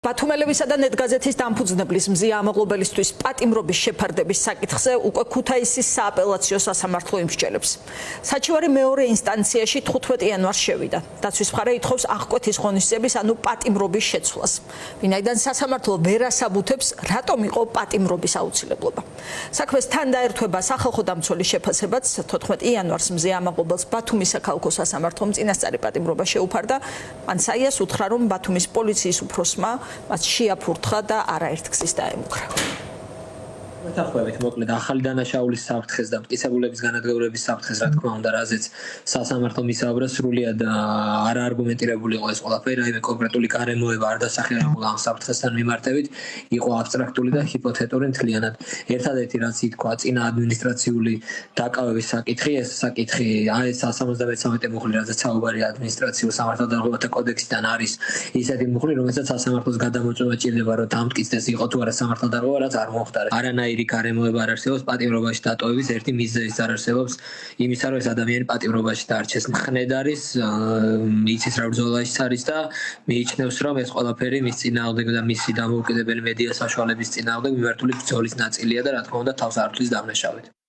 ბათუმელებისა და ნეტგაზეთის დამფუძნებლის მზია ამაღლობელისთვის პატიმრობის შეფარდების საკითხზე უკვე ქუთაისის სააპელაციო სასამართლო იმსჯელებს. საჩივარი მეორე ინსტანციაში 15 იანვარს შევიდა. დაცვის მხარე ითხოვს აღკვეთის ღონისძიების, ანუ პატიმრობის შეცვლას. ვინაიდან სასამართლო ვერ ასაბუთებს, რატომ იყო პატიმრობის აუცილებლობა. საქმეს თან დაერთვება სახალხო დამცველის შეფასებაც 14 იანვარს მზია ამაღლობელს ბათუმის საქალაქო სასამართლომ წინასწარი პატიმრობა შეუფარდა. მან საიას უთხრა, რომ ბათუმის პოლიციის უფროსმა მას შეაფურთხა და არაერთგზის დაემუქრა. მეთანხმებით მოკლედ ახალი დანაშაულის საფრთხეს და მტკიცებულების განადგურების საფრთხეს, რა თქმა უნდა, რაზეც სასამართლო მისაუბრა, სრულიად არაარგუმენტირებული იყო ეს ყველაფერი, რაიმე კონკრეტული გარემოება არ დასახელებულა ამ საფრთხესთან მიმართებით, იყო აბსტრაქტული და ჰიპოთეტური მთლიანად. ერთადერთი რაც ითქვა, წინა ადმინისტრაციული დაკავების საკითხი, ეს საკითხი ეს 173 მუხლი, რაზეც საუბარია ადმინისტრაციულ სამართალდაღუებათა კოდექსიდან არის ისეთი მუხლი, რომელსაც სასამართლოს გადამოწმება ჭირდება, რომ დამტკიცდეს იყო თუ არა სამართალდაღუება, რაც არ მომხდარა. არანაირი გარემოება არ არსებობს პატიმრობაში დატოვების, ერთი მიზეზიც არ არსებობს იმისა, რომ ეს ადამიანი პატიმრობაში დარჩეს. მხნედ არის, იცის რა ბრძოლაშიც არის და მიიჩნევს, რომ ეს ყველაფერი მის წინააღმდეგ და მისი დამოუკიდებელი მედია საშუალების წინააღმდეგ მიმართული ბრძოლის ნაწილია და რა თქმა უნდა თავს არ თვლის დამნაშავედ.